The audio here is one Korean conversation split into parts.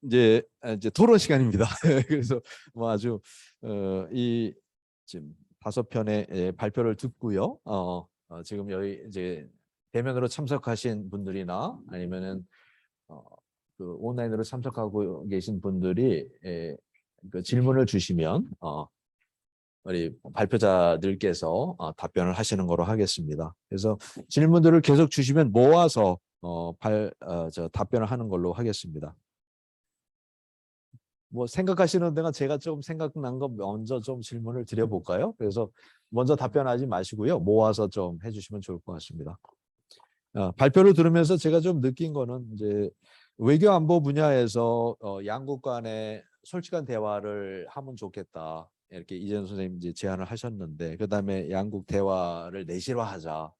이제 토론 시간입니다. 그래서 뭐 아주 이 지금 5편의 발표를 듣고요. 지금 여기 이제 대면으로 참석하신 분들이나 아니면은 그 온라인으로 참석하고 계신 분들이 그 질문을 주시면 우리 발표자들께서 답변을 하시는 거로 하겠습니다. 그래서 질문들을 계속 주시면 모아서 답변을 하는 걸로 하겠습니다. 뭐 생각하시는 데가 제가 좀 생각난 거 먼저 좀 질문을 드려볼까요? 그래서 먼저 답변하지 마시고요. 모아서 좀 해주시면 좋을 것 같습니다. 발표를 들으면서 제가 좀 느낀 거는 이제 외교 안보 분야에서 양국 간에 솔직한 대화를 하면 좋겠다. 이렇게 이재현 선생님 이제 제안을 하셨는데 그다음에 양국 대화를 내실화하자.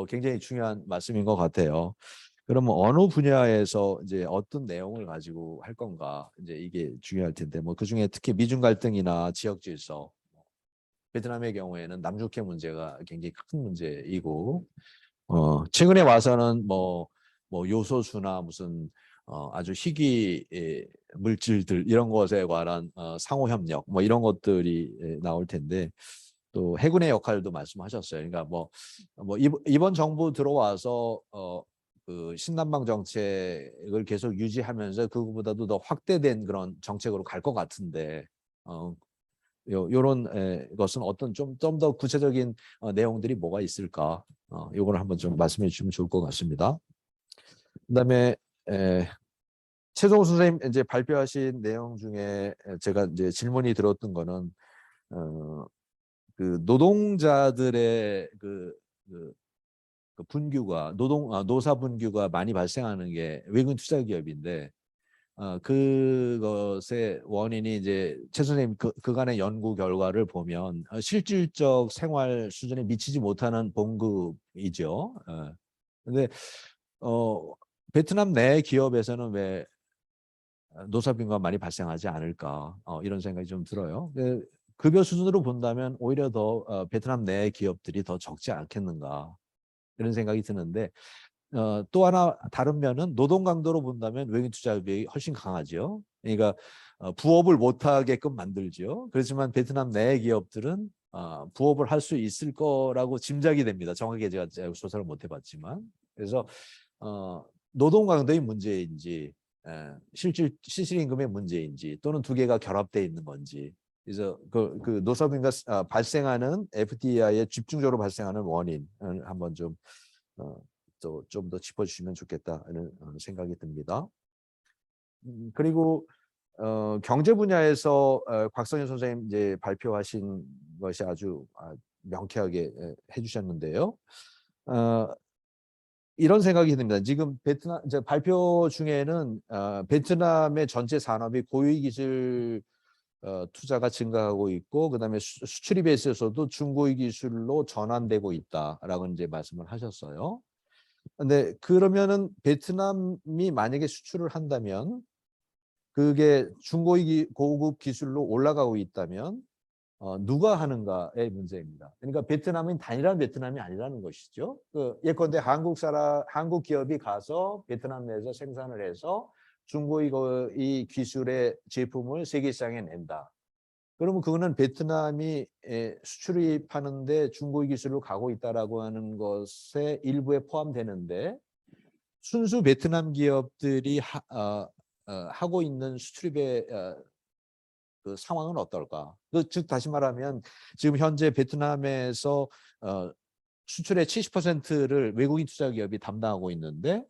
굉장히 중요한 말씀인 것 같아요. 그러면 어느 분야에서 이제 어떤 내용을 가지고 할 건가 이제 이게 중요할 텐데 뭐 그중에 특히 미중 갈등이나 지역 질서, 베트남의 경우에는 남중해 문제가 굉장히 큰 문제이고 최근에 와서는 뭐 요소수나 무슨 아주 희귀 물질들 이런 것에 관한 상호 협력 뭐 이런 것들이 나올 텐데 또 해군의 역할도 말씀하셨어요. 그러니까 뭐 이번 정부 들어와서 그 신남방 정책을 계속 유지하면서 그거보다도 더 확대된 그런 정책으로 갈 것 같은데 요런 것은 어떤 좀 더 구체적인 내용들이 뭐가 있을까? 요거를 한번 좀 말씀해 주시면 좋을 것 같습니다. 그다음에 최종호 선생님 이제 발표하신 내용 중에 제가 이제 질문이 들었던 거는 그 노동자들의 그 분규가 노사 분규가 많이 발생하는 게 외국인 투자 기업인데 그것의 원인이 이제 최 선생님 그간의 연구 결과를 보면 실질적 생활 수준에 미치지 못하는 봉급이죠. 근데 베트남 내 기업에서는 왜 노사 빈곤가 많이 발생하지 않을까 이런 생각이 좀 들어요. 급여 수준으로 본다면 오히려 더 베트남 내 기업들이 더 적지 않겠는가 이런 생각이 드는데 또 하나 다른 면은 노동 강도로 본다면 외국인 투자기업이 훨씬 강하죠. 그러니까 부업을 못하게끔 만들죠. 그렇지만 베트남 내 기업들은 부업을 할 수 있을 거라고 짐작이 됩니다. 정확하게 제가 조사를 못 해봤지만 그래서 노동 강도의 문제인지 실질 임금의 문제인지 또는 두 개가 결합되어 있는 건지 그래서 그 노사빈과 발생하는 FDI에 집중적으로 발생하는 원인을 한번 좀 좀 더 짚어주시면 좋겠다는 생각이 듭니다. 그리고 경제 분야에서 곽선일 선생님 이제 발표하신 것이 아주 명쾌하게 해주셨는데요. 이런 생각이 듭니다. 지금 베트남 이제 발표 중에는 베트남의 전체 산업이 고위기술 투자가 증가하고 있고 그다음에 수출입 베이스에서도 중고위 기술로 전환되고 있다라고 이제 말씀을 하셨어요. 근데 그러면은 베트남이 만약에 수출을 한다면 그게 고급 기술로 올라가고 있다면 누가 하는가의 문제입니다. 그러니까 베트남은 단일한 베트남이 아니라는 것이죠. 예컨대 한국 기업이 가서 베트남 내에서 생산을 해서 중고이 기술의 제품을 세계 시장에 낸다. 그러면 그거는 베트남이 수출입하는데 중고위 기술로 가고 있다라고 하는 것에 일부에 포함되는데 순수 베트남 기업들이 하고 있는 수출입의 그 상황은 어떨까? 즉 다시 말하면 지금 현재 베트남에서 수출의 70%를 외국인 투자 기업이 담당하고 있는데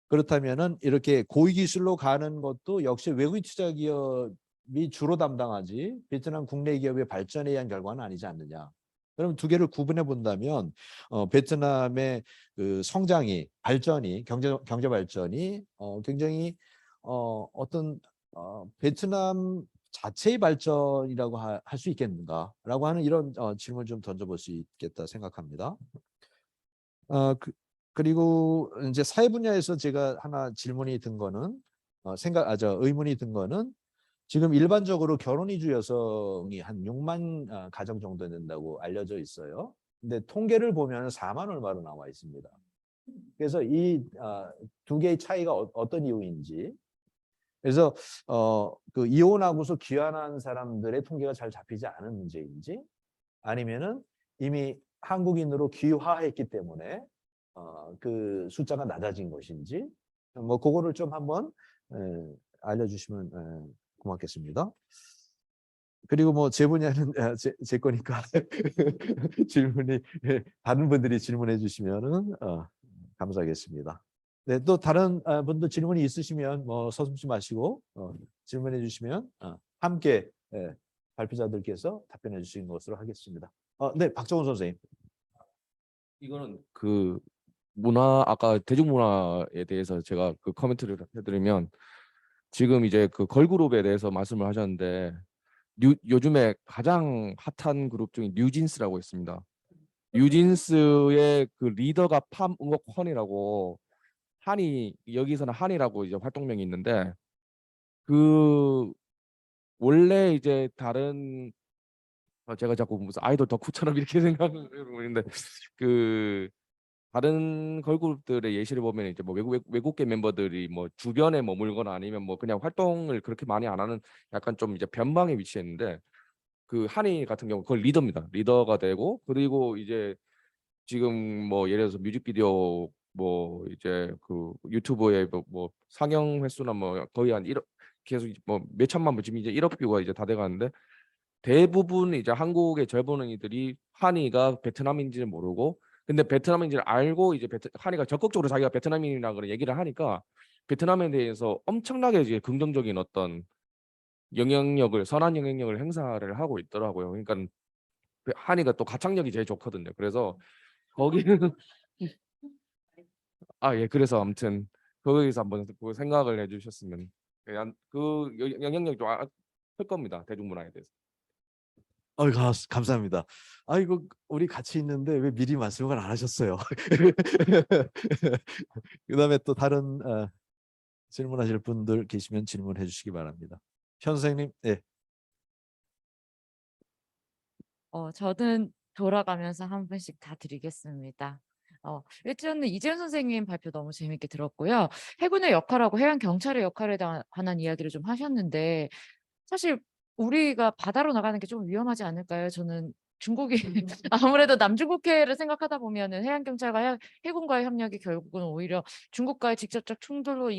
그렇다면은 이렇게 고위 기술로 가는 것도 역시 외국인 투자 기업이 주로 담당하지 베트남 국내 기업의 발전에 의한 결과는 아니지 않느냐. 그럼 두 개를 구분해 본다면 베트남의 그 성장이 발전이 경제 발전이 굉장히 어떤 베트남 자체의 발전이라고 할 수 있겠는가라고 하는 이런 질문을 좀 던져볼 수 있겠다 생각합니다. 그리고 이제 사회 분야에서 제가 하나 질문이 든 거는 의문이 든 거는 지금 일반적으로 결혼 이주 여성이 한 6만 가정 정도 된다고 알려져 있어요. 근데 통계를 보면 4만 얼마로 나와 있습니다. 그래서 이 두 개의 차이가 어떤 이유인지 그래서 그 이혼하고서 귀환한 사람들의 통계가 잘 잡히지 않은 문제인지 아니면은 이미 한국인으로 귀화했기 때문에 그 숫자가 낮아진 것인지 뭐 그거를 좀 한번 알려주시면 고맙겠습니다. 그리고 뭐 제 분야는 제 거니까 질문이 다른 분들이 질문해 주시면은 감사하겠습니다. 네, 또 다른 분들 질문이 있으시면 뭐 서슴지 마시고 질문해 주시면 함께 발표자들께서 답변해 주시는 것으로 하겠습니다. 네, 박정훈 선생님. 이거는 그 문화 아까 대중문화에 대해서 제가 그 코멘트를 해드리면 지금 이제 그 걸그룹에 대해서 말씀을 하셨는데 요즘에 가장 핫한 그룹 중에 뉴진스라고 있습니다. 뉴진스의 그 리더가 팜 응옥헌이라고 한이 여기서는 한이라고 이제 활동명이 있는데 그 원래 이제 다른 제가 자꾸 무슨 아이돌 덕후처럼 이렇게 생각하고 있는데 그 다른 걸그룹들의 예시를 보면 이제 뭐 외국계 멤버들이 뭐 주변에 머물거나 아니면 뭐 그냥 활동을 그렇게 많이 안 하는 약간 좀 이제 변방에 위치했는데 그 한이 같은 경우 그걸 리더입니다. 리더가 되고 그리고 이제 지금 뭐 예를 들어서 뮤직비디오 뭐 이제 그 유튜브에 뭐 상영 횟수나 뭐 거의 한 1억 계속 뭐 몇 천만 부 지금 이제 1억 뷰가 이제 다 돼가는데 대부분 이제 한국의 젊은이들이 한이가 베트남인지를 모르고 근데 베트남인지를 알고 이제 한이가 적극적으로 자기가 베트남인이라 그런 얘기를 하니까 베트남에 대해서 엄청나게 이제 긍정적인 어떤 영향력을 선한 영향력을 행사를 하고 있더라고요. 그러니까 한이가 또 가창력이 제일 좋거든요. 그래서 거기는 예 그래서 아무튼 거기서 한번 그 생각을 해주셨으면 그 영향력이 좀클 겁니다. 대중문화에 대해서. 감사합니다. 아이고 우리 같이 있는데 왜 미리 말씀을 안 하셨어요? 그다음에 또 다른 질문하실 분들 계시면 질문해 주시기 바랍니다. 현 선생님, 네. 저는 돌아가면서 한 분씩 다 드리겠습니다. 일단은 이재현 선생님 발표 너무 재밌게 들었고요. 해군의 역할하고 해양 경찰의 역할에 관한 이야기를 좀 하셨는데 사실 우리가 바다로 나가는 게 좀 위험하지 않을까요? 저는 중국이 아무래도 남중국해를 생각하다 보면은 해양 경찰과 해군과의 협력이 결국은 오히려 중국과의 직접적 충돌로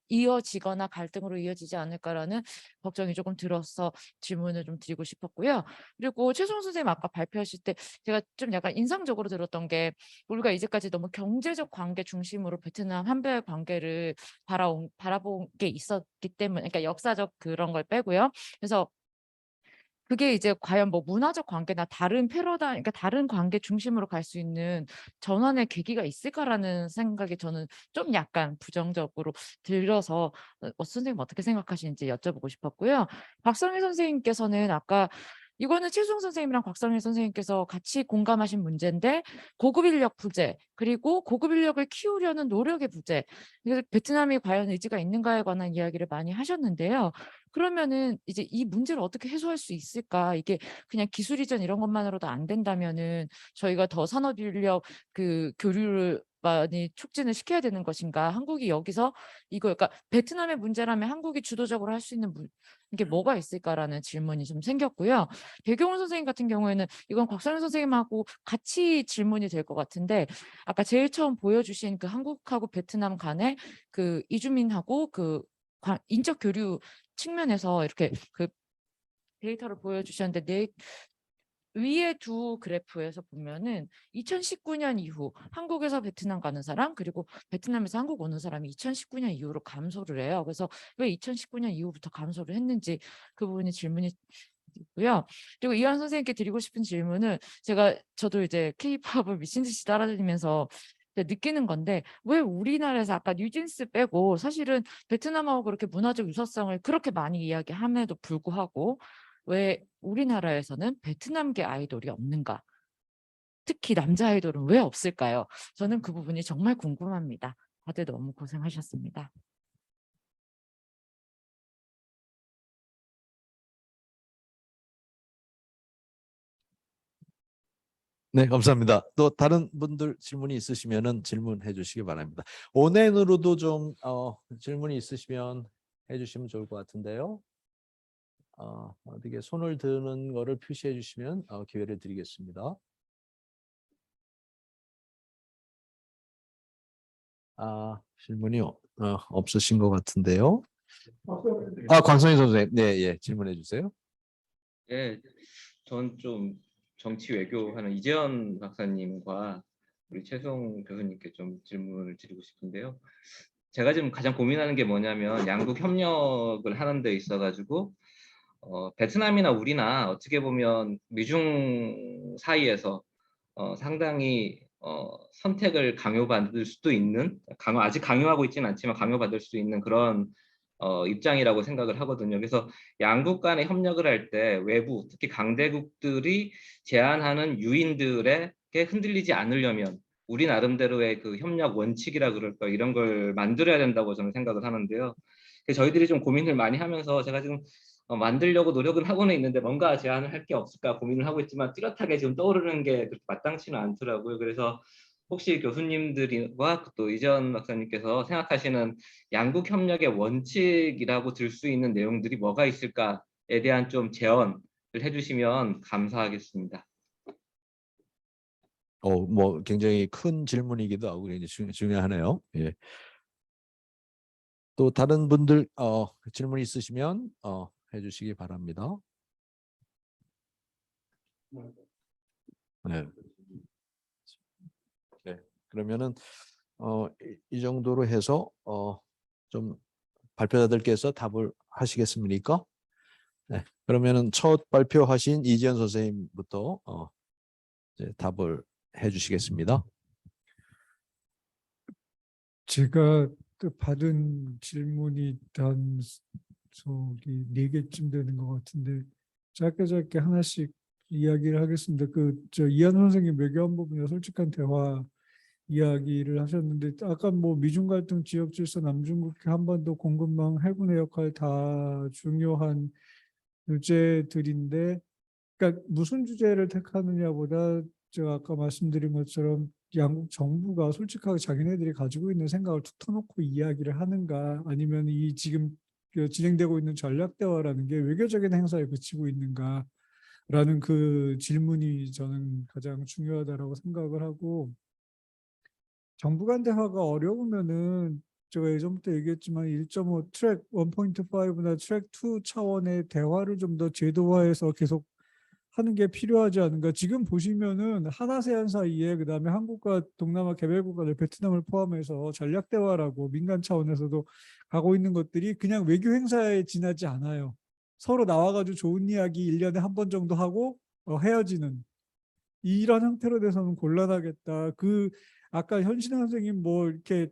이어지거나 갈등으로 이어지지 않을까라는 걱정이 조금 들어서 질문을 좀 드리고 싶었고요. 그리고 최수홍 선생님 아까 발표하실 때 제가 좀 약간 인상적으로 들었던 게 우리가 이제까지 너무 경제적 관계 중심으로 베트남 한별 관계를 바라본 게 있었기 때문에 그러니까 역사적 그런 걸 빼고요. 그래서 그게 이제 과연 뭐 문화적 관계나 다른 패러다임, 그러니까 다른 관계 중심으로 갈 수 있는 전환의 계기가 있을까라는 생각이 저는 좀 약간 부정적으로 들어서 선생님 어떻게 생각하시는지 여쭤보고 싶었고요. 박성일 선생님께서는 아까 이거는 최수홍 선생님이랑 곽성일 선생님께서 같이 공감하신 문제인데 고급 인력 부재 그리고 고급 인력을 키우려는 노력의 부재 그래서 베트남이 과연 의지가 있는가에 관한 이야기를 많이 하셨는데요. 그러면은 이제 이 문제를 어떻게 해소할 수 있을까? 이게 그냥 기술 이전 이런 것만으로도 안 된다면은 저희가 더 산업 인력 그 교류를 많이 촉진을 시켜야 되는 것인가? 한국이 여기서 이거 그러니까 베트남의 문제라면 한국이 주도적으로 할 수 있는 이게 뭐가 있을까라는 질문이 좀 생겼고요. 배경훈 선생님 같은 경우에는 이건 곽선일 선생님하고 같이 질문이 될 것 같은데 아까 제일 처음 보여주신 그 한국하고 베트남 간의 그 이주민하고 그 인적 교류 측면에서 이렇게 그 데이터를 보여주셨는데 위에 두 그래프에서 보면은 2019년 이후 한국에서 베트남 가는 사람 그리고 베트남에서 한국 오는 사람이 2019년 이후로 감소를 해요. 그래서 왜 2019년 이후부터 감소를 했는지 그 부분이 질문이 있고요. 그리고 이완 선생님께 드리고 싶은 질문은 저도 이제 K-팝을 미친 듯이 따라다니면서 느끼는 건데 왜 우리나라에서 아까 뉴진스 빼고 사실은 베트남하고 그렇게 문화적 유사성을 그렇게 많이 이야기함에도 불구하고 왜 우리나라에서는 베트남계 아이돌이 없는가? 특히 남자 아이돌은 왜 없을까요? 저는 그 부분이 정말 궁금합니다. 다들 너무 고생하셨습니다. 네, 감사합니다. 또 다른 분들 질문이 있으시면은 질문해 주시기 바랍니다. 온라인으로도 좀 질문이 있으시면 해주시면 좋을 것 같은데요. 어떻게 손을 드는 거를 표시해 주시면 기회를 드리겠습니다. 질문이 없으신 것 같은데요. 광선희 선생님, 네, 예, 질문해 주세요. 예, 전 좀 정치 외교하는 이재현 박사님과 우리 최송 교수님께 좀 질문을 드리고 싶은데요. 제가 지금 가장 고민하는 게 뭐냐면 양국 협력을 하는 데 있어가지고 베트남이나 우리나 어떻게 보면 미중 사이에서 상당히 선택을 강요받을 수도 있는 아직 강요하고 있지는 않지만 강요받을 수 있는 그런 입장이라고 생각을 하거든요. 그래서 양국 간의 협력을 할 때 외부 특히 강대국들이 제안하는 유인들에게 흔들리지 않으려면 우리 나름대로의 그 협력 원칙이라 그럴까 이런 걸 만들어야 된다고 저는 생각을 하는데요. 그래서 저희들이 좀 고민을 많이 하면서 제가 지금 만들려고 노력을 하고는 있는데 뭔가 제안을 할 게 없을까 고민을 하고 있지만 뚜렷하게 지금 떠오르는 게 그렇게 마땅치는 않더라고요. 그래서 혹시 교수님들과 또 이재현 박사님께서 생각하시는 양국 협력의 원칙이라고 들 수 있는 내용들이 뭐가 있을까에 대한 좀 제언을 해주시면 감사하겠습니다. 뭐 굉장히 큰 질문이기도 하고 굉장히 중요하네요. 예. 또 다른 분들 질문 있으시면 해주시기 바랍니다. 네. 네. 그러면은 이 정도로 해서 좀 발표자들께서 답을 하시겠습니까? 네. 그러면은 첫 발표하신 이지연 선생님부터 이제 답을 해주시겠습니다. 제가 또 받은 질문이 단 저기 4개쯤 되는 것 같은데 짧게 하나씩 이야기를 하겠습니다. 저 이한 선생님 외교안 부분이나 솔직한 대화 이야기를 하셨는데 아까 뭐 미중 갈등, 지역 질서, 남중국해, 한반도 공급망, 해군의 역할 다 중요한 주제들인데 그러니까 무슨 주제를 택하느냐보다 제가 아까 말씀드린 것처럼 양국 정부가 솔직하게 자기네들이 가지고 있는 생각을 툭 터놓고 이야기를 하는가 아니면 이 지금 진행되고 있는 전략 대화라는 게 외교적인 행사에 그치고 있는가라는 그 질문이 저는 가장 중요하다라고 생각을 하고 정부 간 대화가 어려우면은 제가 예전부터 얘기했지만 1.5 트랙 1.5나 트랙 2 차원의 대화를 좀 더 제도화해서 계속 하는 게 필요하지 않은가. 지금 보시면은 한아세안 사이에 그다음에 한국과 동남아 개발국가들 베트남을 포함해서 전략 대화라고 민간 차원에서도 가고 있는 것들이 그냥 외교 행사에 지나지 않아요. 서로 나와가지고 좋은 이야기 1년에 한 번 정도 하고 헤어지는 이런 형태로 돼서는 곤란하겠다. 아까 현신영 선생님 뭐 이렇게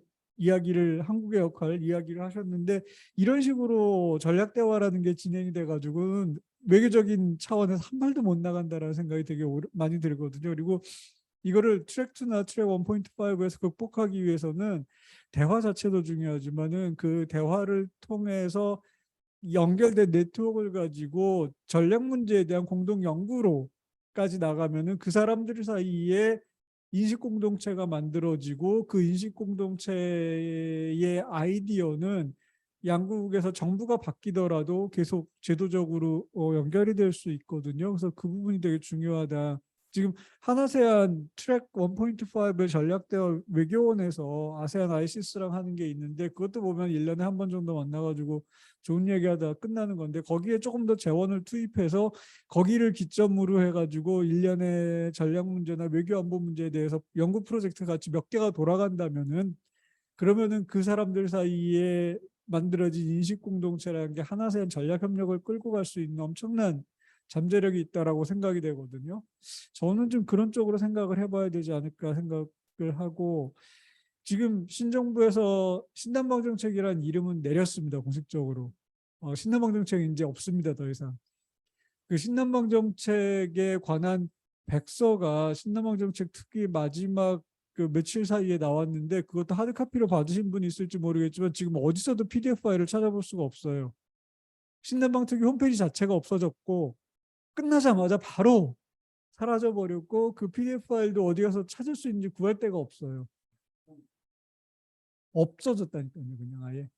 한국의 역할 이야기를 하셨는데 이런 식으로 전략 대화라는 게 진행이 돼가지고는 외교적인 차원에서 한 발도 못 나간다라는 생각이 되게 많이 들거든요. 그리고 이거를 트랙 2나 트랙 1.5에서 극복하기 위해서는 대화 자체도 중요하지만은 그 대화를 통해서 연결된 네트워크를 가지고 전략 문제에 대한 공동 연구로까지 나가면은 그 사람들 사이에 인식 공동체가 만들어지고 그 인식 공동체의 아이디어는 양국에서 정부가 바뀌더라도 계속 제도적으로 연결이 될 수 있거든요. 그래서 그 부분이 되게 중요하다. 지금 한아세안 트랙 1.5의 전략대화 외교원에서 아세안 ICS랑 하는 게 있는데 그것도 보면 1년에 한 번 정도 만나가지고 좋은 얘기하다가 끝나는 건데 거기에 조금 더 재원을 투입해서 거기를 기점으로 해가지고 1년의 전략 문제나 외교 안보 문제에 대해서 연구 프로젝트 같이 몇 개가 돌아간다면은 그러면은 그 사람들 사이에 만들어진 인식 공동체라는 게 한아세안 전략 협력을 끌고 갈 수 있는 엄청난 잠재력이 있다라고 생각이 되거든요. 저는 좀 그런 쪽으로 생각을 해봐야 되지 않을까 생각을 하고 지금 신정부에서 신남방 정책이라는 이름은 내렸습니다. 공식적으로. 신남방 정책이 이제 없습니다. 더 이상. 그 신남방 정책에 관한 백서가 신남방 정책 특위 마지막 그 며칠 사이에 나왔는데 그것도 하드카피로 받으신 분이 있을지 모르겠지만 지금 어디서도 PDF 파일을 찾아볼 수가 없어요. 신남방 특위 홈페이지 자체가 없어졌고 끝나자마자 바로 사라져버렸고 그 PDF 파일도 어디 가서 찾을 수 있는지 구할 데가 없어요. 없어졌다니까요. 그냥 아예.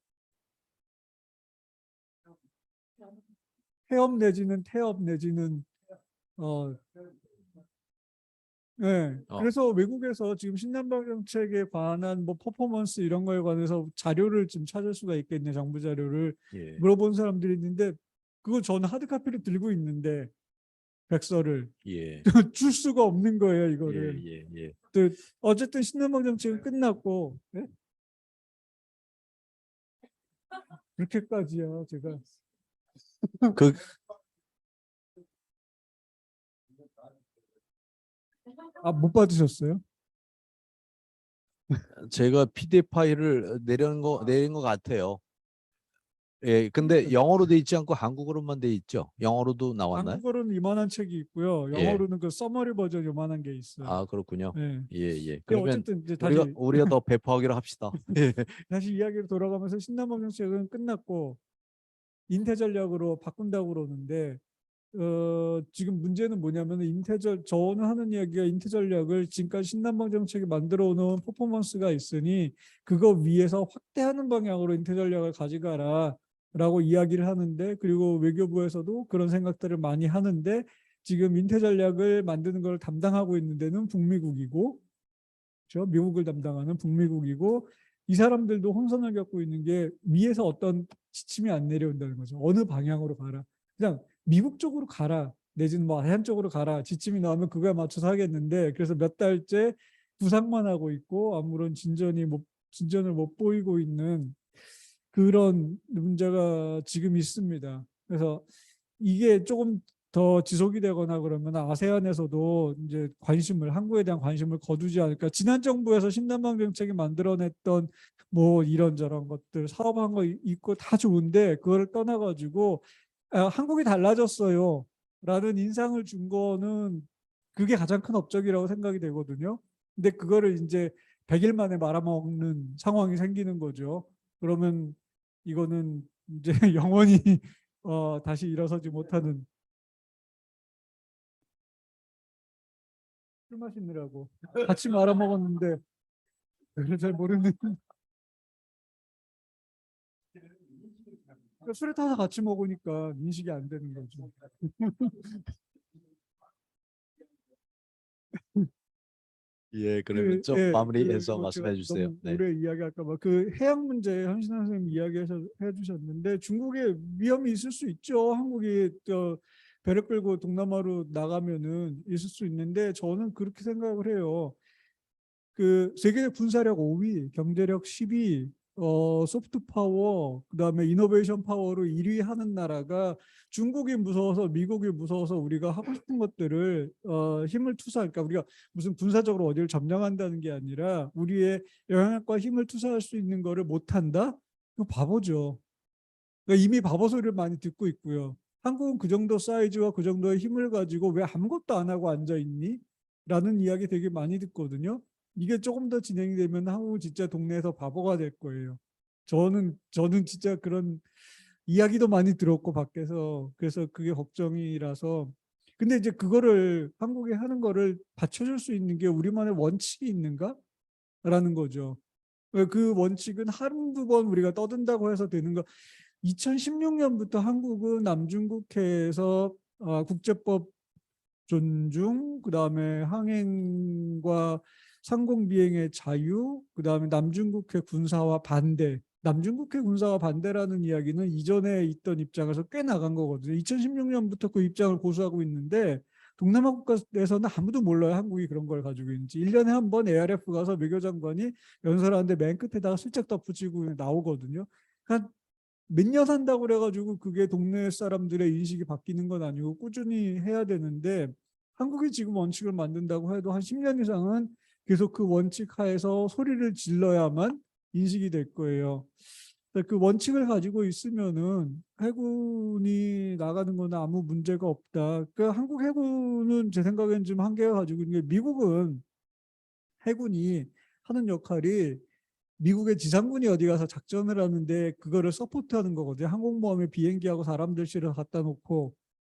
해업 내지는 태업 내지는 어 네. 그래서 외국에서 지금 신남방 정책에 관한 뭐 퍼포먼스 이런 거에 관해서 자료를 좀 찾을 수가 있겠네, 정부 자료를 예. 물어본 사람들이 있는데 그거 저는 하드카피를 들고 있는데 백서를 예. 줄 수가 없는 거예요, 예. 이거를. 예. 예. 또 어쨌든 신남방 정책은 끝났고 네? 그렇게까지요, 제가. 그 아, 못 받으셨어요? 제가 PDF 파일을 내린 거 같아요. 예, 근데 영어로 돼 있지 않고 한국어로만 돼 있죠. 영어로도 나왔나요? 한국어로는 이만한 책이 있고요. 예. 영어로는 그 서머리 버전 요만한 게 있어요. 아, 그렇군요. 네. 예, 예. 근데 그러면 어쨌든 이제 다시 우리가 더 배포하기로 합시다. 예. 다시 이야기로 돌아가면서 신남방 정책은 끝났고 인태 전략으로 바꾼다고 그러는데 지금 문제는 뭐냐면 저는 하는 이야기가 인태 전략을 지금까지 신남방 정책이 만들어 놓은 퍼포먼스가 있으니 그거 위에서 확대하는 방향으로 인태 전략을 가져가라 라고 이야기를 하는데, 그리고 외교부에서도 그런 생각들을 많이 하는데 지금 인태 전략을 만드는 걸 담당하고 있는 데는 북미국이고, 그렇죠? 미국을 담당하는 북미국이고, 이 사람들도 혼선을 겪고 있는 게 위에서 어떤 지침이 안 내려온다는 거죠. 어느 방향으로 가라. 그냥 미국 쪽으로 가라. 내지는 뭐 아시안 쪽으로 가라. 지침이 나오면 그거에 맞춰서 하겠는데, 그래서 몇 달째 부상만 하고 있고 아무런 진전을 못 보이고 있는 그런 문제가 지금 있습니다. 그래서 이게 조금 더 지속이 되거나 그러면 아세안에서도 이제 한국에 대한 관심을 거두지 않을까. 지난 정부에서 신남방 정책이 만들어냈던 뭐 이런저런 것들 사업한 거 있고 다 좋은데 그걸 떠나가지고 한국이 달라졌어요 라는 인상을 준 거는 그게 가장 큰 업적이라고 생각이 되거든요. 근데 그거를 이제 100일 만에 말아먹는 상황이 생기는 거죠. 그러면 이거는 이제 영원히 다시 일어서지 못하는. 술 마시느라고 같이 말아먹었는데 별로 잘 모르는. 술에 타서 같이 먹으니까 인식이 안 되는 거죠. 예, 그러면 좀 마무리해서 그리고 제가 말씀해 주세요. 너무 네. 오래 이야기할까 봐 그 해양 문제 현신아 선생님 해 주셨는데 중국에 위험이 있을 수 있죠. 한국이 배를 끌고 동남아로 나가면은 있을 수 있는데 저는 그렇게 생각을 해요. 그 세계 군사력 5위, 경제력 10위, 소프트 파워, 그다음에 이노베이션 파워로 1위 하는 나라가 중국이 무서워서 미국이 무서워서 우리가 하고 싶은 것들을 힘을 투사할까? 우리가 무슨 군사적으로 어디를 점령한다는 게 아니라 우리의 영향력과 힘을 투사할 수 있는 거를 못한다? 이거 바보죠. 그러니까 이미 바보 소리를 많이 듣고 있고요. 한국은 그 정도 사이즈와 그 정도의 힘을 가지고 왜 아무것도 안 하고 앉아 있니? 라는 이야기 되게 많이 듣거든요. 이게 조금 더 진행이 되면 한국은 진짜 동네에서 바보가 될 거예요. 저는 진짜 그런 이야기도 많이 들었고 밖에서 그래서 그게 걱정이라서. 근데 이제 그거를 한국이 하는 거를 받쳐줄 수 있는 게 우리만의 원칙이 있는가라는 거죠. 그 원칙은 한두 번 우리가 떠든다고 해서 되는 거. 2016년부터 한국은 남중국해에서 국제법 존중, 그다음에 항행과 상공비행의 자유, 그다음에 남중국해 군사화 반대. 남중국해 군사화 반대라는 이야기는 이전에 있던 입장에서 꽤 나간 거거든요. 2016년부터 그 입장을 고수하고 있는데 동남아 국가에서는 아무도 몰라요. 한국이 그런 걸 가지고 있는지. 1년에 한 번 ARF 가서 외교장관이 연설하는데 맨 끝에다가 슬쩍 덧붙이고 나오거든요. 그러니까 몇 년 한다고 그래가지고 그게 동네 사람들의 인식이 바뀌는 건 아니고 꾸준히 해야 되는데 한국이 지금 원칙을 만든다고 해도 한 10년 이상은 계속 그 원칙 하에서 소리를 질러야만 인식이 될 거예요. 그 원칙을 가지고 있으면은 해군이 나가는 건 아무 문제가 없다. 그 한국 해군은 제 생각엔 좀 한계가 가지고 있는 게 미국은 해군이 하는 역할이 미국의 지상군이 어디 가서 작전을 하는데 그거를 서포트하는 거거든요. 항공모함에 비행기하고 사람들 실어 갖다 놓고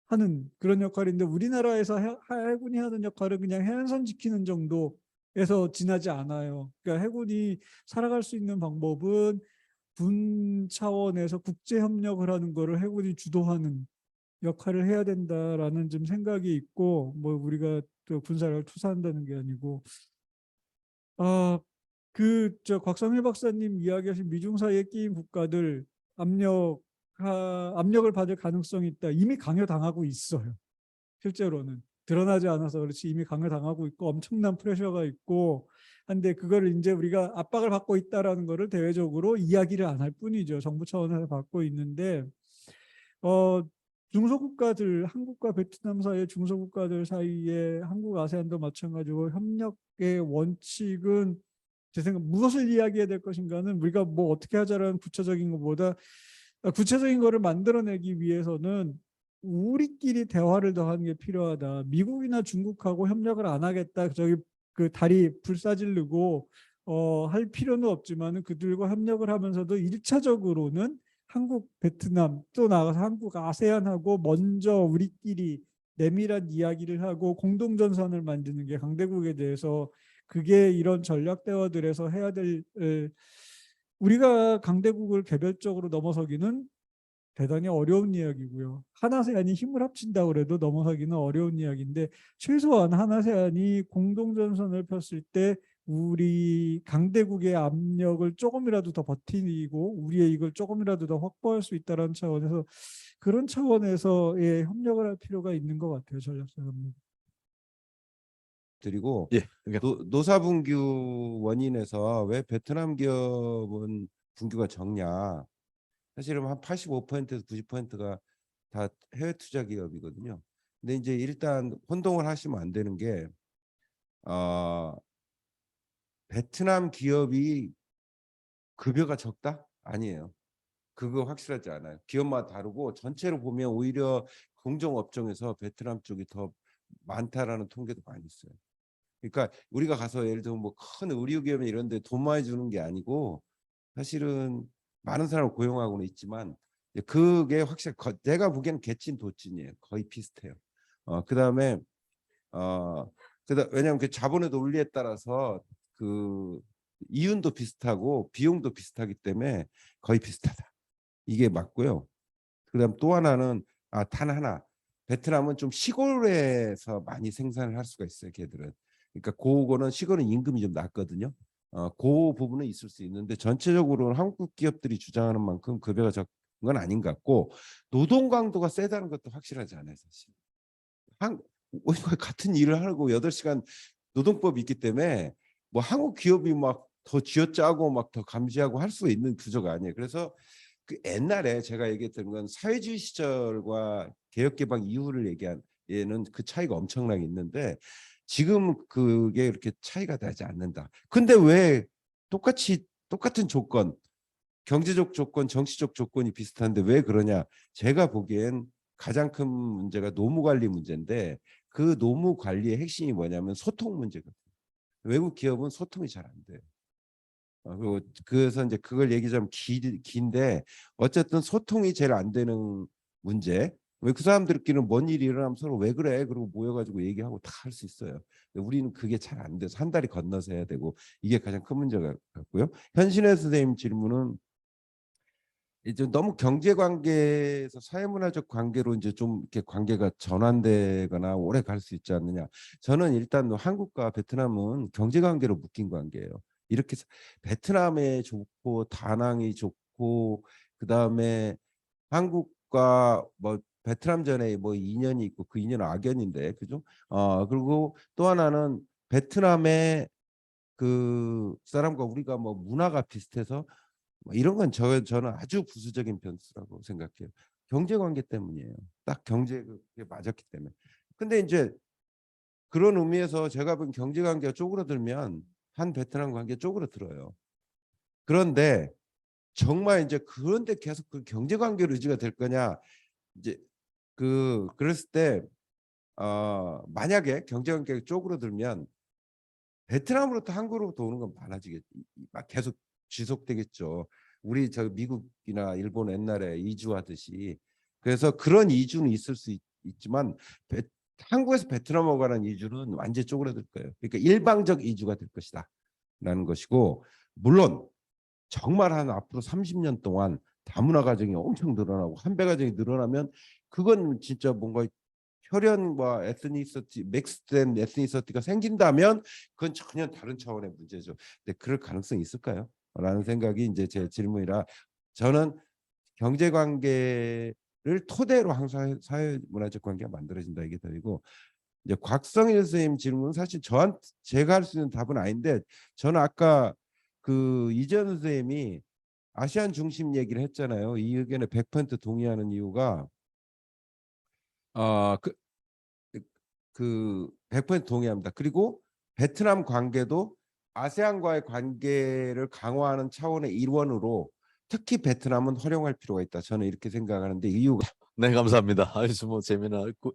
하는 그런 역할인데 우리나라에서 해군이 하는 역할은 그냥 해안선 지키는 정도에서 지나지 않아요. 그러니까 해군이 살아갈 수 있는 방법은 군 차원에서 국제 협력을 하는 거를 해군이 주도하는 역할을 해야 된다라는 좀 생각이 있고, 뭐 우리가 또 군사력을 투사한다는 게 아니고, 저 곽성일 박사님 이야기하신 미중 사이에 끼인 국가들 압력을 받을 가능성이 있다. 이미 강요당하고 있어요. 실제로는 드러나지 않아서 그렇지 이미 강요당하고 있고 엄청난 프레셔가 있고 한데 그거를 이제 우리가 압박을 받고 있다라는 거를 대외적으로 이야기를 안 할 뿐이죠. 정부 차원에서 받고 있는데 중소국가들, 한국과 베트남 사이의 중소국가들 사이에 한국 아세안도 마찬가지고 협력의 원칙은 제 생각 무엇을 이야기해야 될 것인가는 우리가 뭐 어떻게 하자라는 구체적인 것보다 구체적인 거를 만들어내기 위해서는 우리끼리 대화를 더 하는 게 필요하다. 미국이나 중국하고 협력을 안 하겠다. 저기 그 다리 불사지르고 할 필요는 없지만은 그들과 협력을 하면서도 1차적으로는 한국, 베트남 또 나가서 한국 아세안하고 먼저 우리끼리 내밀한 이야기를 하고 공동전선을 만드는 게 강대국에 대해서 그게 이런 전략 대화들에서 해야 될 우리가 강대국을 개별적으로 넘어서기는 대단히 어려운 이야기고요. 하나세안이 힘을 합친다고 해도 넘어서기는 어려운 이야기인데 최소한 하나세안이 공동전선을 폈을 때 우리 강대국의 압력을 조금이라도 더 버티고 우리의 이걸 조금이라도 더 확보할 수 있다는 차원에서 그런 차원에서의 협력을 할 필요가 있는 것 같아요. 전략적 협력. 드리고 예. 그러니까 노사분규 원인에서 왜 베트남 기업은 분규가 적냐? 사실은 한 85%에서 90%가 다 해외 투자 기업이거든요. 근데 이제 일단 혼동을 하시면 안 되는 게 베트남 기업이 급여가 적다? 아니에요. 그거 확실하지 않아요. 기업마다 다르고 전체로 보면 오히려 공정업종에서 베트남 쪽이 더 많다라는 통계도 많이 있어요. 그러니까 우리가 가서 예를 들면 뭐 큰 의료기업이나 이런 데 돈 많이 주는 게 아니고 사실은 많은 사람을 고용하고는 있지만 그게 확실히 내가 보기에는 개찐 도찐이에요. 거의 비슷해요. 그다음에 왜냐하면 그 자본의 논리에 따라서 그 이윤도 비슷하고 비용도 비슷하기 때문에 거의 비슷하다. 이게 맞고요. 그다음 또 하나는 단 하나 베트남은 좀 시골에서 많이 생산을 할 수가 있어요. 걔들은. 그러니까 그거는 시골은 임금이 좀 낮거든요. 그 부분은 있을 수 있는데 전체적으로는 한국 기업들이 주장하는 만큼 급여가 적은 건 아닌 것 같고 노동 강도가 세다는 것도 확실하지 않아요. 사실. 같은 일을 하고 8시간 노동법이 있기 때문에 뭐 한국 기업이 막 더 쥐어짜고 막 더 감시하고 할 수 있는 구조가 아니에요. 그래서 그 옛날에 제가 얘기했던 건 사회주의 시절과 개혁개방 이후를 얘기한 얘는 그 차이가 엄청나게 있는데 지금 그게 이렇게 차이가 나지 않는다. 근데 왜 똑같은 조건, 경제적 조건, 정치적 조건이 비슷한데 왜 그러냐? 제가 보기엔 가장 큰 문제가 노무 관리 문제인데 그 노무 관리의 핵심이 뭐냐면 소통 문제거든요. 외국 기업은 소통이 잘 안 돼요. 그래서 이제 그걸 얘기 좀 긴데 어쨌든 소통이 제일 안 되는 문제. 왜 그 사람들끼리는 뭔 일이 일어나면 서로 왜 그래? 그러고 모여가지고 얘기하고 다 할 수 있어요. 근데 우리는 그게 잘 안 돼서 한 다리 건너서 해야 되고 이게 가장 큰 문제가 같고요. 현신혜 선생님 질문은 이제 너무 경제 관계에서 사회문화적 관계로 이제 좀 이렇게 관계가 전환되거나 오래 갈 수 있지 않느냐. 저는 일단 한국과 베트남은 경제 관계로 묶인 관계예요. 이렇게 베트남에 좋고 다낭이 좋고 그다음에 한국과 뭐 베트남 전에 뭐 인연이 있고 그 인연은 악연인데 그죠? 그리고 또 하나는 베트남의 그 사람과 우리가 뭐 문화가 비슷해서 이런 건 저는 아주 부수적인 변수라고 생각해요. 경제 관계 때문이에요. 딱 경제에 맞았기 때문에. 근데 이제 그런 의미에서 제가 본 경제 관계가 쪼그라들면 한 베트남 관계 쪼그라들어요. 그런데 정말 이제 그런데 계속 그 경제 관계로 유지가 될 거냐? 이제 그랬을 때 만약에 경제 관계가 쪼그라들면 베트남으로부터 한국으로부터 오는 건 많아지겠죠. 계속 지속되겠죠. 우리 저 미국이나 일본 옛날에 이주하듯이. 그래서 그런 이주는 있을 수 있지만 한국에서 베트남으로 가는 이주는 완전히 쪼그라들 거예요. 그러니까 일방적 이주가 될 것이다 라는 것이고 물론 정말 한 앞으로 30년 동안 다문화 가정이 엄청 늘어나고 한배 가정이 늘어나면 그건 진짜 뭔가 혈연과 에스니시티, 믹스된 에스니시티가 생긴다면 그건 전혀 다른 차원의 문제죠. 근데 그럴 가능성이 있을까요? 라는 생각이 이제 제 질문이라 저는 경제 관계를 토대로 항상 사회 문화적 관계가 만들어진다 이게 답이고 이제 곽성일 선생님 질문은 사실 저한테 제가 할 수 있는 답은 아닌데 저는 아까 그 이재현 선생님이 아시안 중심 얘기를 했잖아요. 이 의견에 100% 동의하는 이유가 그 100% 동의합니다. 그리고 베트남 관계도 아세안과의 관계를 강화하는 차원의 일원으로 특히 베트남은 활용할 필요가 있다. 저는 이렇게 생각하는데 이유가 네, 감사합니다. 아주 뭐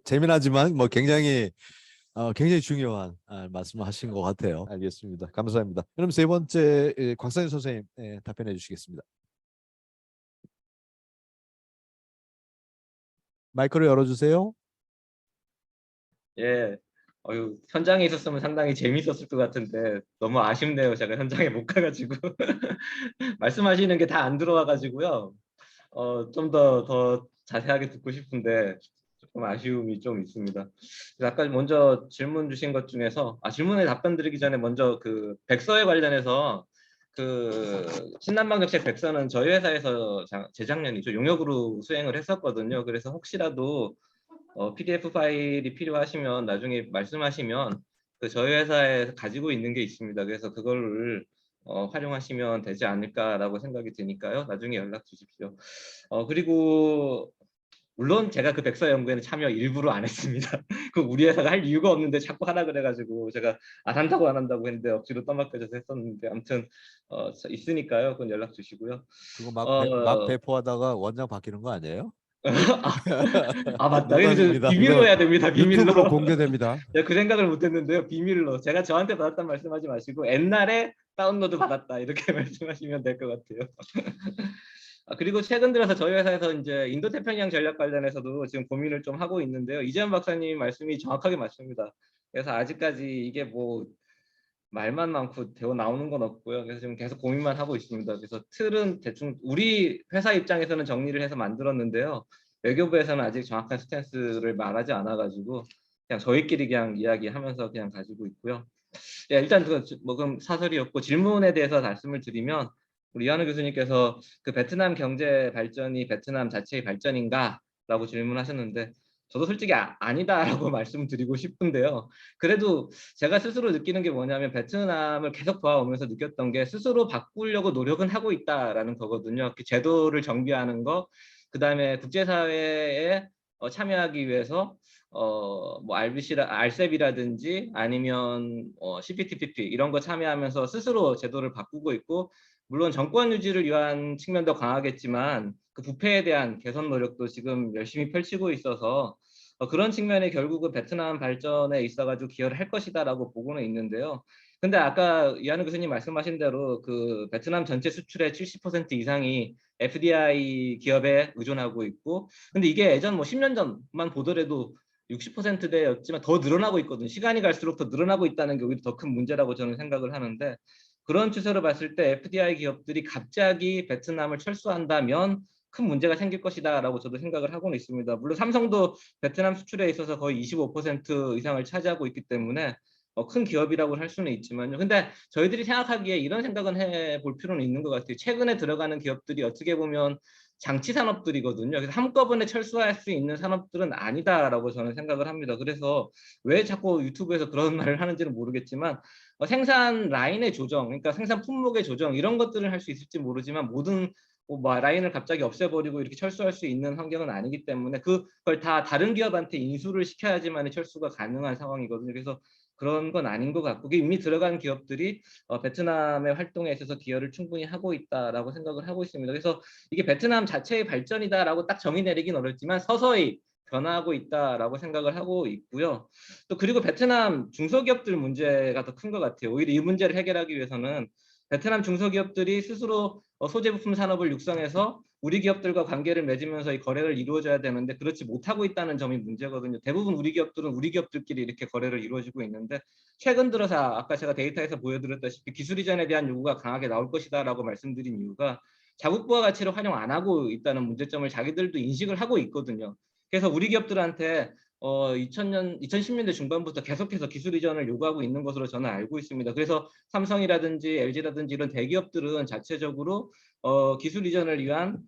재미나지만 뭐 굉장히 굉장히 중요한 말씀을 하신 것 같아요. 알겠습니다. 감사합니다. 그럼 세 번째 곽상현 선생님 답변해 주시겠습니다. 마이크를 열어주세요. 예. 현장에 있었으면 상당히 재밌었을 것 같은데 너무 아쉽네요. 제가 현장에 못 가가지고 말씀하시는 게 다 안 들어와가지고요. 좀 더 자세하게 듣고 싶은데 조금 아쉬움이 좀 있습니다. 그래서 아까 먼저 질문 주신 것 중에서 질문에 답변 드리기 전에 먼저 그 백서에 관련해서 그 신남방정책 백서는 저희 회사에서 재작년이죠 용역으로 수행을 했었거든요. 그래서 혹시라도 PDF 파일이 필요하시면 나중에 말씀하시면 그 저희 회사에 가지고 있는 게 있습니다. 그래서 그거를 활용하시면 되지 않을까라고 생각이 드니까요. 나중에 연락 주십시오. 그리고 물론 제가 그 백서 연구에는 참여 일부러 안 했습니다. 그 우리 회사가 할 이유가 없는데 자꾸 하라 그래가지고 제가 안 한다고 했는데 억지로 떠맡겨져서 했었는데 아무튼 있으니까요. 그건 연락 주시고요. 그거 막 배포하다가 원장 바뀌는 거 아니에요? 맞다. 그래서 농담입니다. 비밀로 해야 됩니다. 비밀로. 유튜브로 공개됩니다. 제가 그 생각을 못했는데요. 비밀로. 제가 저한테 받았단 말씀하지 마시고 옛날에 다운로드 받았다 이렇게 말씀하시면 될 것 같아요. 그리고 최근 들어서 저희 회사에서 이제 인도 태평양 전략 관련해서도 지금 고민을 좀 하고 있는데요. 이재현 박사님 말씀이 정확하게 맞습니다. 그래서 아직까지 이게 뭐 말만 많고 대화 나오는 건 없고요. 그래서 지금 계속 고민만 하고 있습니다. 그래서 틀은 대충 우리 회사 입장에서는 정리를 해서 만들었는데요. 외교부에서는 아직 정확한 스탠스를 말하지 않아가지고 그냥 저희끼리 그냥 이야기하면서 그냥 가지고 있고요. 일단 그럼 사설이었고 질문에 대해서 말씀을 드리면 우리 이한우 교수님께서 그 베트남 경제 발전이 베트남 자체의 발전인가라고 질문하셨는데 저도 솔직히 아니다라고 말씀드리고 싶은데요. 그래도 제가 스스로 느끼는 게 뭐냐면 베트남을 계속 봐오면서 느꼈던 게 스스로 바꾸려고 노력은 하고 있다라는 거거든요. 그 제도를 정비하는 거, 그 다음에 국제사회에 참여하기 위해서 뭐 RCEP이라든지 아니면 CPTPP 이런 거 참여하면서 스스로 제도를 바꾸고 있고 물론 정권 유지를 위한 측면도 강하겠지만 그 부패에 대한 개선 노력도 지금 열심히 펼치고 있어서 그런 측면에 결국은 베트남 발전에 있어가지고 기여를 할 것이다라고 보고는 있는데요. 근데 아까 이한우 교수님 말씀하신 대로 그 베트남 전체 수출의 70% 이상이 FDI 기업에 의존하고 있고, 근데 이게 예전 뭐 10년 전만 보더라도 60%대였지만 더 늘어나고 있거든요. 시간이 갈수록 더 늘어나고 있다는 게 오히려 더 큰 문제라고 저는 생각을 하는데 그런 추세로 봤을 때 FDI 기업들이 갑자기 베트남을 철수한다면 큰 문제가 생길 것이다라고 저도 생각을 하고는 있습니다. 물론 삼성도 베트남 수출에 있어서 거의 25% 이상을 차지하고 있기 때문에 큰 기업이라고 할 수는 있지만요. 근데 저희들이 생각하기에 이런 생각은 해볼 필요는 있는 것 같아요. 최근에 들어가는 기업들이 어떻게 보면 장치 산업들이거든요. 그래서 한꺼번에 철수할 수 있는 산업들은 아니다라고 저는 생각을 합니다. 그래서 왜 자꾸 유튜브에서 그런 말을 하는지는 모르겠지만 생산 라인의 조정, 그러니까 생산 품목의 조정 이런 것들을 할 수 있을지 모르지만 모든 라인을 갑자기 없애버리고 이렇게 철수할 수 있는 환경은 아니기 때문에 그걸 다 다른 기업한테 인수를 시켜야지만 철수가 가능한 상황이거든요. 그래서 그런 건 아닌 것 같고 이미 들어간 기업들이 베트남의 활동에 있어서 기여를 충분히 하고 있다라고 생각을 하고 있습니다. 그래서 이게 베트남 자체의 발전이다라고 딱 정의 내리긴 어렵지만 서서히 변화하고 있다라고 생각을 하고 있고요. 또 그리고 베트남 중소기업들 문제가 더 큰 것 같아요. 오히려 이 문제를 해결하기 위해서는 베트남 중소기업들이 스스로 소재 부품 산업을 육성해서 우리 기업들과 관계를 맺으면서 이 거래를 이루어져야 되는데 그렇지 못하고 있다는 점이 문제거든요. 대부분 우리 기업들은 우리 기업들끼리 이렇게 거래를 이루어지고 있는데 최근 들어서 아까 제가 데이터에서 보여드렸다시피 기술 이전에 대한 요구가 강하게 나올 것이다라고 말씀드린 이유가 자국 부가 가치를 활용 안 하고 있다는 문제점을 자기들도 인식을 하고 있거든요. 그래서 우리 기업들한테 2010년대 중반부터 계속해서 기술 이전을 요구하고 있는 것으로 저는 알고 있습니다. 그래서 삼성이라든지 LG라든지 이런 대기업들은 자체적으로 기술 이전을 위한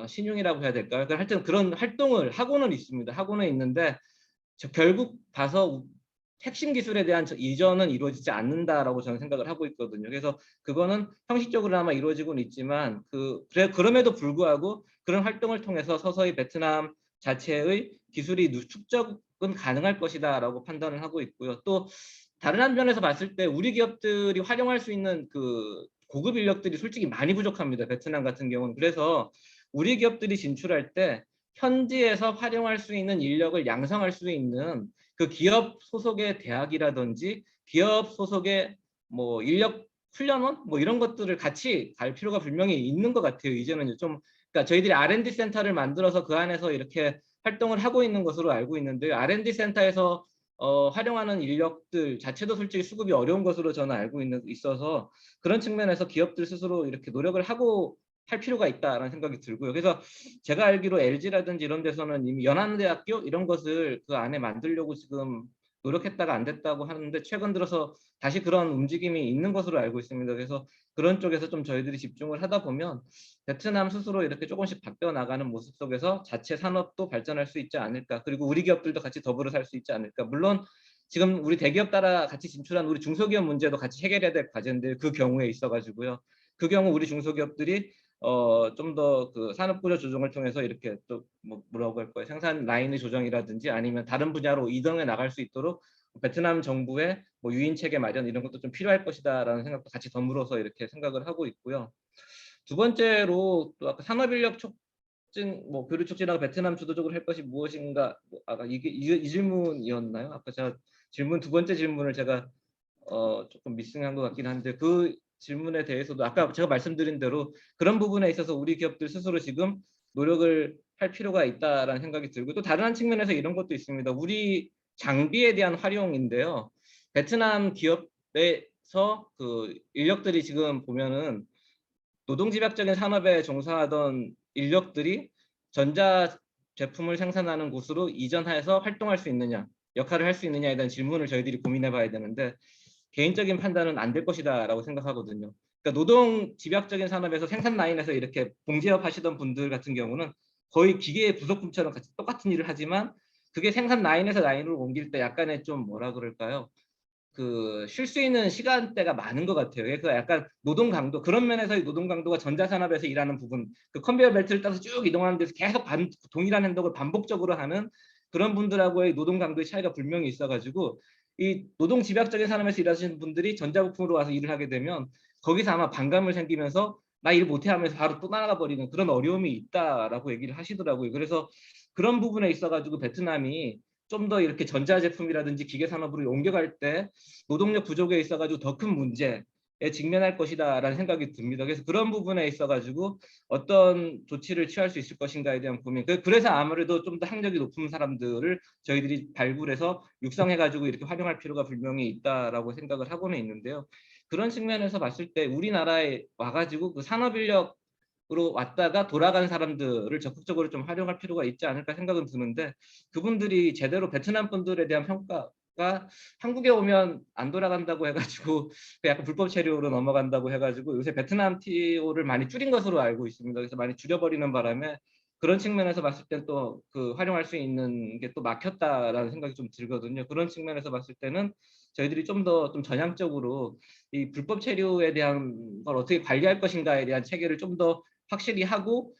신용이라고 해야 될까요? 그러니까 하여튼 그런 활동을 하고는 있습니다. 하고는 있는데 결국 봐서 핵심 기술에 대한 이전은 이루어지지 않는다라고 저는 생각을 하고 있거든요. 그래서 그거는 형식적으로나마 이루어지고는 있지만 그럼에도 불구하고 그런 활동을 통해서 서서히 베트남 자체의 기술이 축적은 가능할 것이다라고 판단을 하고 있고요. 또 다른 한면에서 봤을 때 우리 기업들이 활용할 수 있는 그 고급 인력들이 솔직히 많이 부족합니다. 베트남 같은 경우는. 그래서 우리 기업들이 진출할 때 현지에서 활용할 수 있는 인력을 양성할 수 있는 그 기업 소속의 대학이라든지 기업 소속의 뭐 인력 훈련원 뭐 이런 것들을 같이 갈 필요가 분명히 있는 것 같아요. 이제는 좀 그러니까 저희들이 R&D 센터를 만들어서 그 안에서 이렇게 활동을 하고 있는 것으로 알고 있는데 R&D 센터에서 활용하는 인력들 자체도 솔직히 수급이 어려운 것으로 저는 알고 있어서 그런 측면에서 기업들 스스로 이렇게 노력을 하고 할 필요가 있다라는 생각이 들고요. 그래서 제가 알기로 LG라든지 이런 데서는 이미 연안대학교 이런 것을 그 안에 만들려고 지금 노력했다가 안 됐다고 하는데 최근 들어서 다시 그런 움직임이 있는 것으로 알고 있습니다. 그래서 그런 쪽에서 좀 저희들이 집중을 하다 보면 베트남 스스로 이렇게 조금씩 바뀌어 나가는 모습 속에서 자체 산업도 발전할 수 있지 않을까. 그리고 우리 기업들도 같이 더불어 살 수 있지 않을까. 물론 지금 우리 대기업 따라 같이 진출한 우리 중소기업 문제도 같이 해결해야 될 과제인데 그 경우에 있어가지고요. 그 경우 우리 중소기업들이 좀 더 그 산업 구조 조정을 통해서 이렇게 또 뭐라고 할 거예요. 생산 라인의 조정이라든지 아니면 다른 분야로 이동해 나갈 수 있도록 베트남 정부의 뭐 유인 체계 마련 이런 것도 좀 필요할 것이다라는 생각도 같이 더불어서 이렇게 생각을 하고 있고요. 두 번째로 또 아까 산업인력 촉진, 뭐 교류 촉진하고 베트남 주도적으로 할 것이 무엇인가, 아까 이 질문이었나요? 아까 제가 두 번째 질문을 제가 조금 미싱한 것 같긴 한데 그 질문에 대해서도 아까 제가 말씀드린 대로 그런 부분에 있어서 우리 기업들 스스로 지금 노력을 할 필요가 있다라는 생각이 들고 또 다른 한 측면에서 이런 것도 있습니다. 우리 장비에 대한 활용인데요. 베트남 기업에서 그 인력들이 지금 보면은 노동집약적인 산업에 종사하던 인력들이 전자 제품을 생산하는 곳으로 이전해서 활동할 수 있느냐, 역할을 할 수 있느냐에 대한 질문을 저희들이 고민해 봐야 되는데 개인적인 판단은 안 될 것이다라고 생각하거든요. 그러니까 노동 집약적인 산업에서 생산 라인에서 이렇게 봉제업 하시던 분들 같은 경우는 거의 기계의 부속품처럼 같이 똑같은 일을 하지만 그게 생산 라인에서 라인으로 옮길 때 약간의 좀 뭐라 그럴까요? 그 쉴 수 있는 시간대가 많은 것 같아요. 그래서 약간 노동 강도 그런 면에서의 노동 강도가 전자산업에서 일하는 부분, 그 컨베이어 벨트를 따서 쭉 이동하는 데서 계속 동일한 행동을 반복적으로 하는 그런 분들하고의 노동 강도의 차이가 분명히 있어가지고 이 노동 집약적인 산업에서 일하시는 분들이 전자부품으로 와서 일을 하게 되면 거기서 아마 반감을 생기면서 나 일 못해 하면서 바로 또 나가 버리는 그런 어려움이 있다라고 얘기를 하시더라고요. 그래서 그런 부분에 있어가지고 베트남이 좀 더 이렇게 전자제품이라든지 기계산업으로 옮겨갈 때 노동력 부족에 있어가지고 더 큰 문제에 직면할 것이다라는 생각이 듭니다. 그래서 그런 부분에 있어가지고 어떤 조치를 취할 수 있을 것인가에 대한 고민. 그래서 아무래도 좀 더 학력이 높은 사람들을 저희들이 발굴해서 육성해가지고 이렇게 활용할 필요가 분명히 있다라고 생각을 하고는 있는데요. 그런 측면에서 봤을 때 우리나라에 와가지고 그 산업인력 으로 왔다가 돌아간 사람들을 적극적으로 좀 활용할 필요가 있지 않을까 생각은 드는데 그분들이 제대로 베트남 분들에 대한 평가가 한국에 오면 안 돌아간다고 해가지고 약간 불법 체류로 넘어간다고 해가지고 요새 베트남 TO를 많이 줄인 것으로 알고 있습니다. 그래서 많이 줄여버리는 바람에 그런 측면에서 봤을 땐 또 그 활용할 수 있는 게 또 막혔다라는 생각이 좀 들거든요. 그런 측면에서 봤을 때는 저희들이 좀 더 좀 전향적으로 이 불법 체류에 대한 걸 어떻게 관리할 것인가에 대한 체계를 좀 더 확실히 하고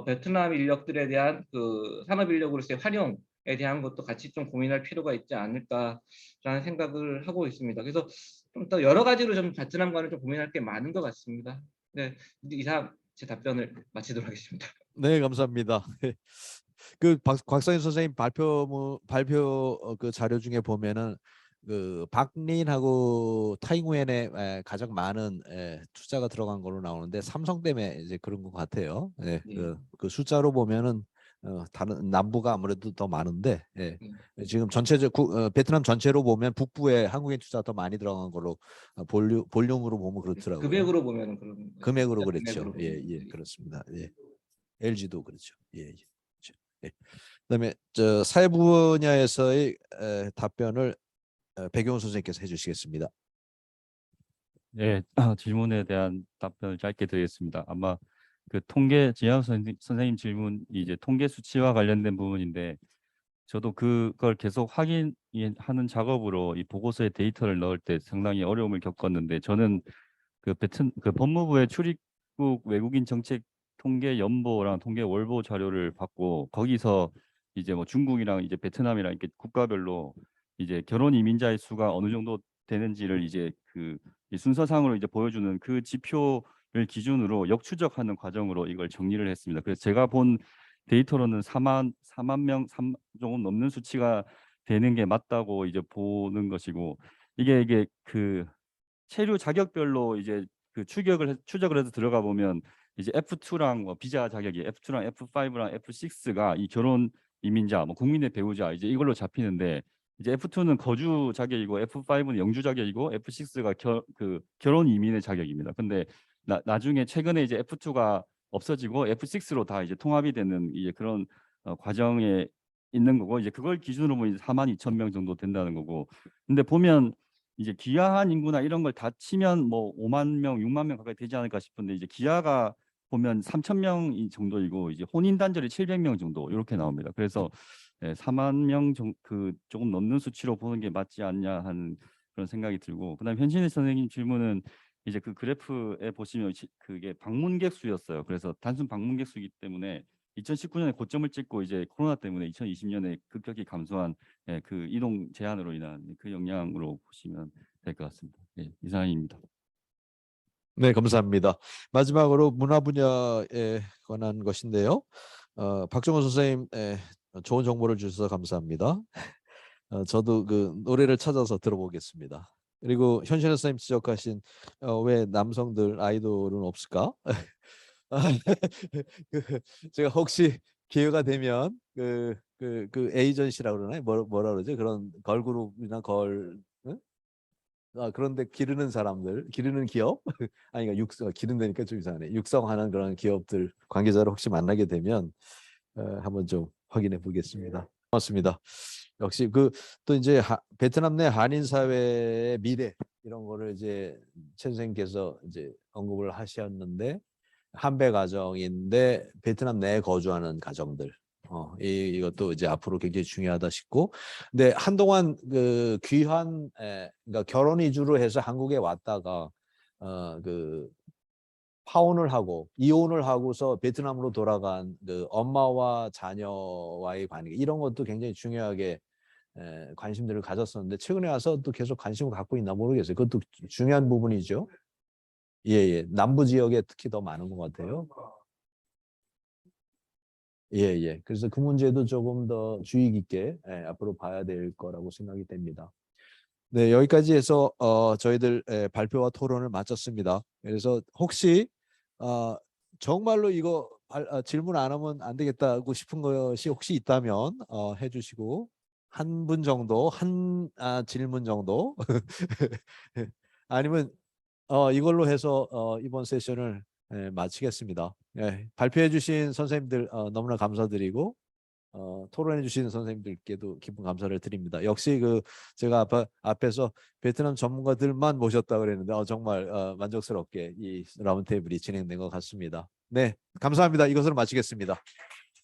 베트남 인력들에 대한 그 산업 인력으로서의 활용에 대한 것도 같이 좀 고민할 필요가 있지 않을까라는 생각을 하고 있습니다. 그래서 좀 더 여러 가지로 좀 베트남과는 좀 고민할 게 많은 것 같습니다. 네, 이상 제 답변을 마치도록 하겠습니다. 네, 감사합니다. 그 곽상현 선생님 발표 그 자료 중에 보면은 그 박린하고 타이구엔에 가장 많은 투자가 들어간 걸로 나오는데 삼성 때문에 이제 그런 것 같아요. 예, 네. 그 숫자로 보면은 다른 남부가 아무래도 더 많은데 예. 지금 베트남 전체로 보면 북부에 한국인 투자가 더 많이 들어간 걸로 볼륨으로 보면 그렇더라고요. 금액으로 보면 그런 금액으로 투자 그렇죠. 금액으로 예, 보면 예, 네. 그렇습니다. 예. LG도 그렇죠. 예, 예. 그렇죠. 예. 그다음에 저 사회 분야에서의 답변을 백용훈 선생님께서 해주시겠습니다. 네, 질문에 대한 답변을 짧게 드리겠습니다. 아마 그 지하우 선생님 질문이 이제 통계 수치와 관련된 부분인데 저도 그걸 계속 확인하는 작업으로 이 보고서에 데이터를 넣을 때 상당히 어려움을 겪었는데 저는 그 법무부의 출입국 외국인 정책 통계 연보랑 통계 월보 자료를 받고 거기서 이제 뭐 중국이랑 이제 베트남이랑 이렇게 국가별로 이제 결혼 이민자의 수가 어느 정도 되는지를 이제 이 순서상으로 이제 보여주는 그 지표를 기준으로 역추적하는 과정으로 이걸 정리를 했습니다. 그래서 제가 본 데이터로는 4만 명 조금 넘는 수치가 되는 게 맞다고 이제 보는 것이고 이게 그 체류 자격별로 이제 그 추적을 해서 들어가 보면 이제 F2랑 뭐 비자 자격이 F2랑 F5랑 F6가 이 결혼 이민자 뭐 국민의 배우자 이제 이걸로 잡히는데 이제 F2는 거주 자격이고 F5는 영주 자격이고 F6가 결혼 이민의 자격입니다. 근데 나중에 최근에 이제 F2가 없어지고 F6로 다 이제 통합이 되는 이제 그런 과정에 있는 거고 이제 그걸 기준으로 보면 42,000명 정도 된다는 거고 근데 보면 이제 귀화한 인구나 이런 걸 다 치면 뭐 5만 명, 6만 명 가까이 되지 않을까 싶은데 이제 귀화가 보면 3,000명 정도이고 이제 혼인 단절이 700명 정도 이렇게 나옵니다. 그래서 4만 명 조금 넘는 수치로 보는 게 맞지 않냐 하는 그런 생각이 들고 그다음 현신혜 선생님 질문은 이제 그 그래프에 보시면 그게 방문객 수였어요. 그래서 단순 방문객 수이기 때문에 2019년에 고점을 찍고 이제 코로나 때문에 2020년에 급격히 감소한 그 이동 제한으로 인한 그 영향으로 보시면 될 것 같습니다. 이상입니다. 네, 감사합니다. 마지막으로 문화 분야에 관한 것인데요. 박정호 선생님 좋은 정보를 주셔서 감사합니다. 저도 그 노래를 찾아서 들어보겠습니다. 그리고 현신혜 선생님 지적하신 왜 남성들 아이돌은 없을까? 제가 혹시 기회가 되면 그 에이전시라고 그러나요? 뭐라 그러죠? 그런 걸그룹이나 응? 그런데 기르는 사람들, 기르는 기업, 아니 그러니까 기른다니까 좀 이상하네. 육성하는 그런 기업들 관계자를 혹시 만나게 되면 한번 좀 확인해 보겠습니다. 고맙습니다. 역시 또 이제 베트남 내 한인 사회의 미래 이런 거를 이제 최 선생님께서 이제 언급을 하셨는데 한배 가정인데 베트남 내에 거주하는 가정들. 이것도 이제 앞으로 굉장히 중요하다 싶고, 근데 한동안 그 그러니까 결혼 위주로 해서 한국에 왔다가 그 파혼을 하고 이혼을 하고서 베트남으로 돌아간 그 엄마와 자녀와의 관계 이런 것도 굉장히 중요하게 관심들을 가졌었는데 최근에 와서 또 계속 관심을 갖고 있나 모르겠어요. 그것도 중요한 부분이죠. 예. 남부 지역에 특히 더 많은 것 같아요. 예. 그래서 그 문제도 조금 더 주의 깊게 앞으로 봐야 될 거라고 생각이 됩니다. 네, 여기까지 해서 저희들 발표와 토론을 마쳤습니다. 그래서 혹시 정말로 이거 질문 안 하면 안 되겠다고 싶은 것이 혹시 있다면 해주시고 한 분 정도 질문 정도 아니면 이걸로 해서 이번 세션을 마치겠습니다. 발표해 주신 선생님들 너무나 감사드리고 토론해 주신 선생님들께도 깊은 감사를 드립니다. 역시 제가 앞에서 베트남 전문가들만 모셨다 그랬는데 정말 만족스럽게 이 라운드 테이블이 진행된 것 같습니다. 네, 감사합니다. 이것으로 마치겠습니다.